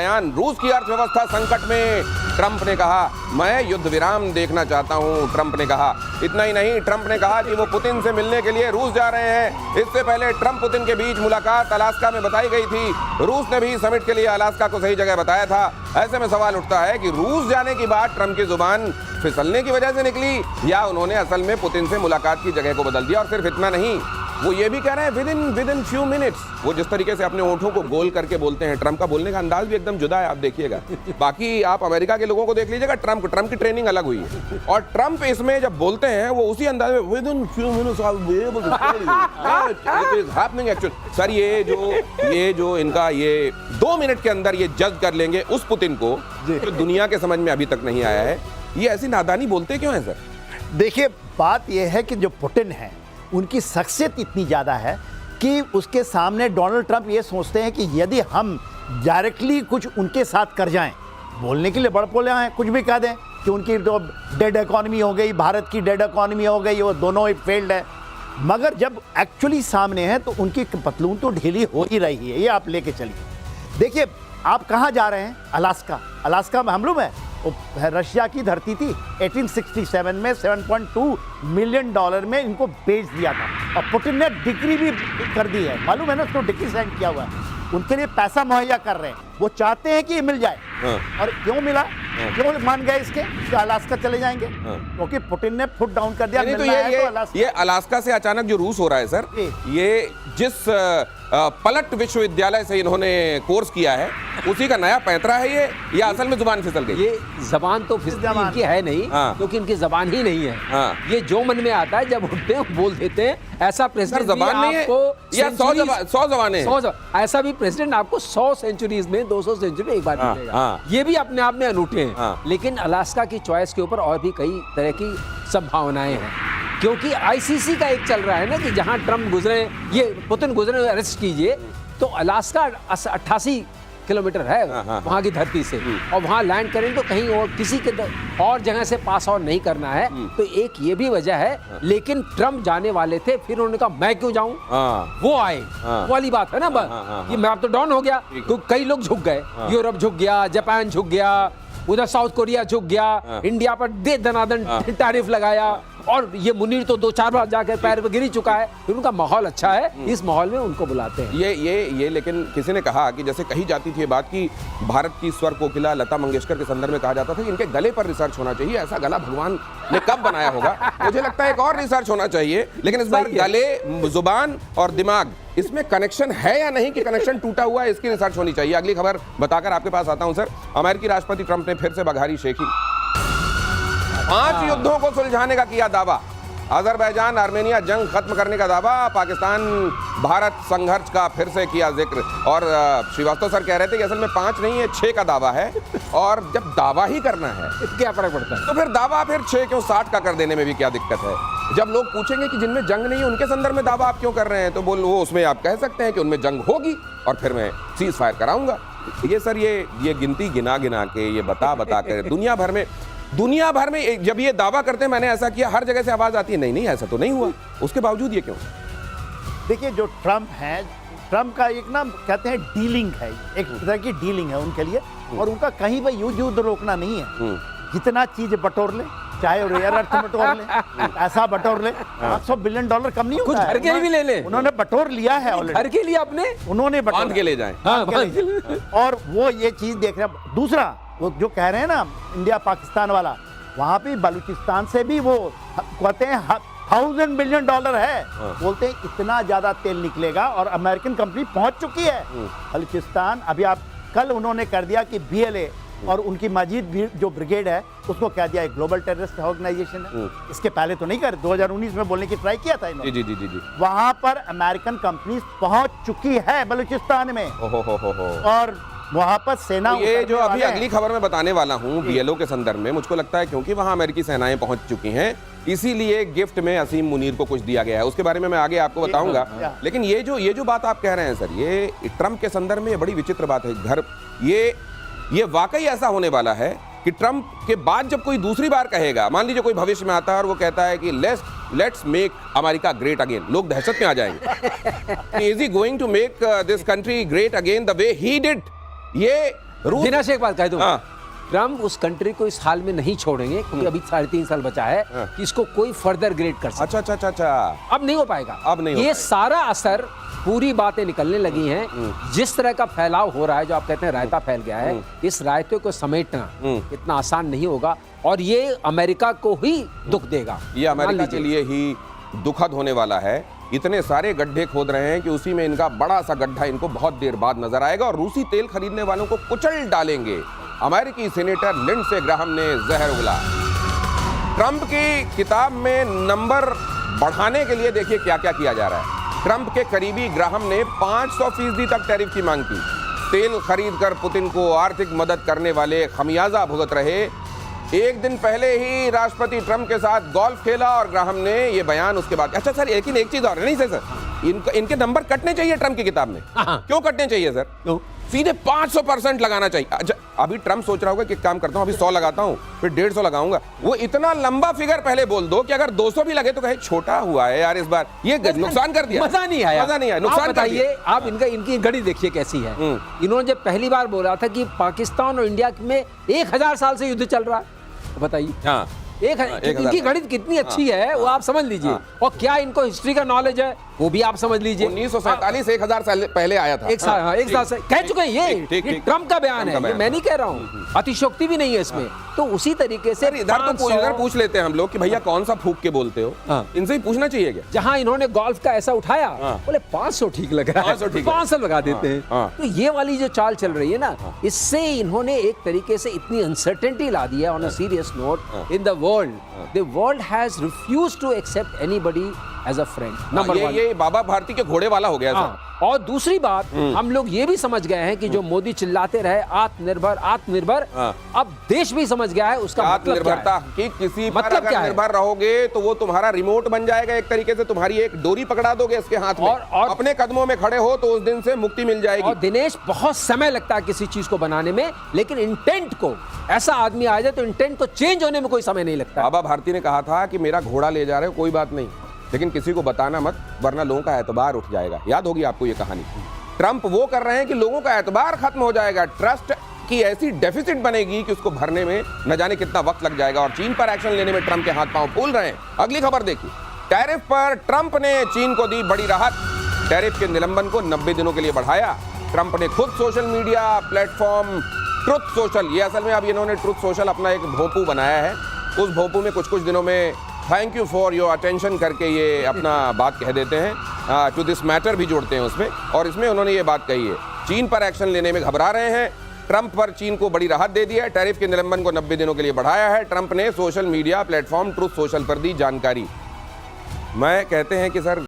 बयान, रूस की अर्थव्यवस्था संकट में, ट्रंप ने कहा मैं युद्ध विराम देखना चाहता हूं। ट्रंप ने कहा, इतना ही नहीं, ट्रंप ने कहा कि वो पुतिन से मिलने के लिए रूस जा रहे हैं। इससे पहले ट्रंप पुतिन के बीच मुलाकात अलास्का में बताई गई थी। रूस ने भी समिट के लिए अलास्का को सही जगह बताया था। ऐसे में सवाल उठता है कि रूस जाने की बात ट्रंप की जुबान फिसलने की वजह से निकली या उन्होंने असल में पुतिन से मुलाकात की जगह को बदल दिया। और सिर्फ इतना नहीं, वो ये भी कह रहे हैं विद इन फ्यू मिनट्स। वो जिस तरीके से अपने होठों को गोल करके बोलते हैं, ट्रंप का बोलने का अंदाज भी एकदम जुदा है, आप देखिएगा। बाकी आप अमेरिका के लोगों को देख लीजिएगा, ट्रंप की ट्रेनिंग अलग हुई है। और ट्रंप इसमें जब बोलते हैं वो उसी अंदाज में within few minutes I will be able to tell you it is happening actually. Sir ये जो इनका ये 2 मिनट के अंदर ये जज कर लेंगे उस पुतिन को, जो दुनिया के समझ में अभी तक नहीं आया है। ये ऐसी नादानी बोलते क्यों हैं सर? देखिए, बात यह है कि जो पुतिन है उनकी शख्सियत इतनी ज़्यादा है कि उसके सामने डोनाल्ड ट्रंप ये सोचते हैं कि यदि हम डायरेक्टली कुछ उनके साथ कर जाएं, बोलने के लिए बड़पोले हैं, कुछ भी कह दें कि उनकी तो डेड इकॉनमी हो गई, भारत की डेड इकॉनमी हो गई, वो दोनों ही फेल्ड है। मगर जब एक्चुअली सामने है तो उनकी पतलून तो ढीली हो ही रही है। ये आप लेके चलिए। देखिए, आप कहाँ जा रहे हैं? अलास्का मालूम है वो रशिया की धरती थी। 1867 में $7.2 मिलियन में इनको बेच दिया था और पुतिन ने डिग्री भी कर दी है, मालूम है ना, उसको डिग्री साइन किया हुआ है। उनके लिए पैसा मुहैया कर रहे हैं, वो चाहते हैं कि ये मिल जाए। और क्यों मिला? क्यों मान गए इसके कि अलास्का चले जाएंगे? क्योंकि पुतिन ने फुट डाउन कर दिया। तो ये अलास्का से अचानक जो रूस हो रहा है सर, ये जिस पलट विश्वविद्यालय से इन्होंने कोर्स किया है उसी का नया पैंतरा है ये असल में जुबान फिसल गई? ये जबान तो फिसलती इनकी है नहीं, क्योंकि इनकी जबान ही नहीं है। ये जो मन में आता है जब उठते हैं बोल देते हैं। ऐसा प्रेसिडेंट जबान नहीं है या 100 जबानें? ऐसा भी प्रेसिडेंट आपको 100 सेंचुरीज में 200 सेंचुरी एक बार मिलेगा। ये भी अपने आप में अनूठे हैं। लेकिन अलास्का की चॉइस के ऊपर और भी कई तरह की संभावनाएं हैं, क्योंकि आईसीसी का एक चल रहा है ना कि जहां ट्रंप गुजरे, ये पुतिन गुजरे, अरेस्ट कीजिए, तो अलास्का 88 किलोमीटर है वहां की धरती से, और वहां लैंड करें तो कहीं और किसी के और जगह से पास ऑन नहीं करना है। तो एक ये भी वजह है। लेकिन ट्रंप जाने वाले थे, फिर उन्होंने कहा मैं क्यों जाऊं, वो आए, वो वाली बात है ना। ये मैं अब तो डाउन हो गया, तो कई लोग झुक गए, यूरोप झुक गया, जापान झुक गया, उधर साउथ कोरिया झुक गया, इंडिया पर दे दनादन टैरिफ लगाया, और ये मुनीर तो 2-4 बार जाकर पैर पे गिर चुका है। फिर उनका माहौल अच्छा है, इस माहौल में उनको बुलाते हैं। ये लेकिन किसी ने कहा कि जैसे कही जाती थी ये बात कि भारत की स्वर कोकिला लता मंगेशकर के संदर्भ में कहा जाता था कि इनके गले पर रिसर्च होना चाहिए। ऐसा गला भगवान ने कब बनाया होगा? मुझे लगता है एक और रिसर्च होना चाहिए। लेकिन इस बार गले, जुबान और दिमाग, इसमें कनेक्शन है या नहीं कि कनेक्शन टूटा हुआ है, इसकी रिसर्च होनी चाहिए। अगली खबर बताकर आपके पास आता हूं सर। अमेरिकी राष्ट्रपति ट्रंप ने फिर से बघारी शेखी। 5 युद्धों को सुलझाने का किया दावा। अजरबैजान आर्मेनिया जंग खत्म करने का दावा। पाकिस्तान भारत संघर्ष का फिर से किया जिक्र। और श्रीवास्तव सर कह रहे थे कि असल में 5 नहीं है 6 का दावा है। और जब दावा ही करना है क्या फर्क पड़ता है? तो फिर दावा फिर 6 क्यों 60 का कर देने में भी क्या दिक्कत है? जब लोग पूछेंगे कि जिनमें जंग नहीं है उनके संदर्भ में दावा आप क्यों कर रहे हैं, तो बोल वो उसमें आप कह सकते हैं कि उनमें जंग होगी और फिर मैं सीज फायर कराऊंगा। ये सर ये गिनती गिना के, ये बता कर दुनिया भर में जब ये दावा करते हैं मैंने ऐसा किया, हर जगह से आवाज आती है नहीं ऐसा तो नहीं हुआ। उसके बावजूद ये क्यों? देखिए, जो ट्रंप है, ट्रंप का एक ना कहते हैं डीलिंग है, एक तरह की डीलिंग है उनके लिए। और उनका कहीं पर युद्ध रोकना नहीं है। जितना चीज बटोर ले, चाहे रेयर अर्थ बटोर ले, ऐसा बटोर ले, $500 बिलियन कम नहीं होता है। कुछ घर के लिए भी ले ले, उन्होंने बटोर लिया है ऑलरेडी। घर के लिए अपने उन्होंने बांध के ले जाए। और वो ये चीज देख रहे हैं। दूसरा, वो जो कह रहे हैं ना इंडिया पाकिस्तान वाला, वहां पे बलूचिस्तान से भी वो कहते हैं $1000 बिलियन है। बोलते हैं इतना ज्यादा तेल निकलेगा, और अमेरिकन कंपनी पहुंच चुकी है बलूचिस्तान। अभी आप कल उन्होंने कर दिया कि BLA और उनकी मजीद भी जो ब्रिगेड है उसको कह दिया एक ग्लोबल टेररिस्ट ऑर्गेनाइजेशन है। इसके पहले तो नहीं कर, 2019 में बोलने की ट्राई किया था इन्होंने। जी। वहां पर अमेरिकन कंपनी पहुंच चुकी है बलूचिस्तान में। और वहां पर सेना, तो ये जो अभी अगली खबर में बताने वाला हूं BLO के संदर्भ में, मुझको लगता है क्योंकि वहां अमेरिकी सेनाएं पहुंच चुकी हैं, इसीलिए गिफ्ट में असीम मुनीर को कुछ दिया गया है। उसके बारे में मैं आगे आपको बताऊंगा। लेकिन ये जो बात आप कह रहे हैं सर, ये ट्रंप के संदर्भ में ये बड़ी विचित्र बात है। ये वाकई ऐसा होने वाला है कि ट्रंप के बाद जब कोई दूसरी बार कहेगा, मान लीजिए कोई भविष्य में आता है और वो कहता है कि let's make America great again, लोग दहशत में आ जाएंगे। Is he going to make this country great again the way he did? रूस- दिनेश एक बात कह दूं, हाँ। ट्रम्प उस कंट्री को इस हाल में नहीं छोड़ेंगे क्योंकि अभी 3.5 साल बचा है कि इसको कोई फर्दर ग्रेड कर सके। अच्छा अच्छा अच्छा। अब नहीं हो पाएगा। अब नहीं हो ये पाएगा। सारा असर, पूरी बातें निकलने लगी हैं। जिस तरह का फैलाव हो रहा है, जो आप कहते हैं रायता फैल गया है, इस रायते को समेटना इतना आसान नहीं होगा और ये अमेरिका को ही दुख देगा। ये मान अमेरिका के लीजिए। लिए ही दुखद होने वाला है। इतने सारे गड्ढे खोद रहे हैं कि उसी में इनका बड़ा सा गड्ढा इनको बहुत देर बाद नजर आएगा और रूसी तेल खरीदने वालों को कुचल डालेंगे। अमेरिकी सीनेटर लिंडसे ग्राहम ने जहर उगला। ट्रंप की किताब में नंबर बढ़ाने के लिए देखिए क्या क्या किया जा रहा है। ट्रंप के करीबी ग्राहम ने 500% तक टैरिफ की मांग की। तेल खरीद कर पुतिन को आर्थिक मदद करने वाले खमियाजा भुगत रहे। एक दिन पहले ही राष्ट्रपति ट्रंप के साथ गोल्फ खेला और ग्राहम ने ये बयान उसके बाद। अच्छा सर, लेकिन एक चीज और है, नहीं सर, इनके नंबर कटने चाहिए ट्रंप की किताब में। क्यों कटने चाहिए सर? सीधे 500% लगाना चाहिए। अच्छा, अभी ट्रंप सोच रहा होगा कि काम करता हूं, अभी 100 लगाता हूं, फिर 150 लगाऊंगा। वो इतना लंबा फिगर पहले बोल दो कि अगर 200 भी लगे तो कहे छोटा हुआ है यार, इस बार ये नुकसान कर दिया। मजा नहीं आया, मजा नहीं आया, नुकसान कर बताइए। दिया। आप इनकी गणित देखिए कैसी है। इन्होंने जब पहली बार बोला था कि पाकिस्तान और इंडिया में 1000 साल से युद्ध चल रहा है, तो बताइए हाँ, इनकी गणित कितनी अच्छी है वो आप समझ लीजिए। और क्या इनको हिस्ट्री का नॉलेज है वो भी आप समझ लीजिए। 1947 1000 साल पहले आया था। एक साल से कह चुके हैं। ये ठीक। ट्रंप का बयान ट्रंप का है, ये मैं नहीं कह रहा हूँ। अतिशोक्ति भी नहीं है इसमें। तो उसी तरीके से इधर पूछ लेते हैं हम लोग कि भैया कौन सा फूक के बोलते हो, इनसे ही पूछना चाहिए क्या? जहां इन्होंने गोल्फ का ऐसा उठाया, बोले 500 ठीक लग रहा है, 500 ठीक है। 500 लगा देते हैं। तो ये वाली जो चाल चल रही है ना, इससे इन्होंने एक तरीके से इतनी अनसर्टेनिटी ला दी है। On a serious note, in the world has refused to accept anybody as a friend. Number 1 ये बाबा भारती के घोड़े वाला हो गया सर। और दूसरी बात, हम लोग ये भी समझ गए हैं कि जो मोदी चिल्लाते रहे आत्मनिर्भर आत्मनिर्भर, अब देश भी समझ गया है उसका मतलब क्या आत्मनिर्भरता है। कि किसी पर मतलब अगर क्या है? निर्भर रहोगे तो वो तुम्हारा रिमोट बन जाएगा। एक तरीके से तुम्हारी एक डोरी पकड़ा दोगे इसके हाथ में और अपने कदमों में खड़े हो तो उस दिन से मुक्ति मिल जाएगी। और दिनेश, बहुत समय लगता है किसी चीज को बनाने में, लेकिन इंटेंट को, ऐसा आदमी आ जाए तो इंटेंट को चेंज होने में कोई समय नहीं लगता। बाबा भारती ने कहा था कि मेरा घोड़ा ले जा रहे हो कोई बात नहीं, लेकिन किसी को बताना मत, वरना लोगों का एतबार उठ जाएगा। याद होगी आपको ये कहानी। ट्रंप वो कर रहे हैं कि लोगों का एतबार खत्म हो जाएगा, ट्रस्ट की ऐसी डेफिसिट बनेगी कि उसको भरने में न जाने कितना वक्त लग जाएगा। और चीन पर एक्शन लेने में ट्रंप के हाथ पांव फूल रहे हैं। अगली खबर देखिए। टैरिफ पर ट्रंप ने चीन को दी बड़ी राहत। टैरिफ के निलंबन को 90 दिनों के लिए बढ़ाया। ट्रंप ने खुद social media platform truth social, ये असल में अब इन्होंने ट्रुथ सोशल अपना एक भोंपू बनाया है। उस भोंपू में कुछ दिनों में thank you for your attention करके ये अपना बात कह देते हैं, टू दिस मैटर भी जोड़ते हैं उसमें। और इसमें उन्होंने ये बात कही है, चीन पर एक्शन लेने में घबरा रहे हैं। ट्रंप पर चीन को बड़ी राहत दे दी है। टैरिफ के निलंबन को 90 दिनों के लिए बढ़ाया है। ट्रंप ने social media platform truth social पर दी जानकारी। मैं कहते हैं कि सर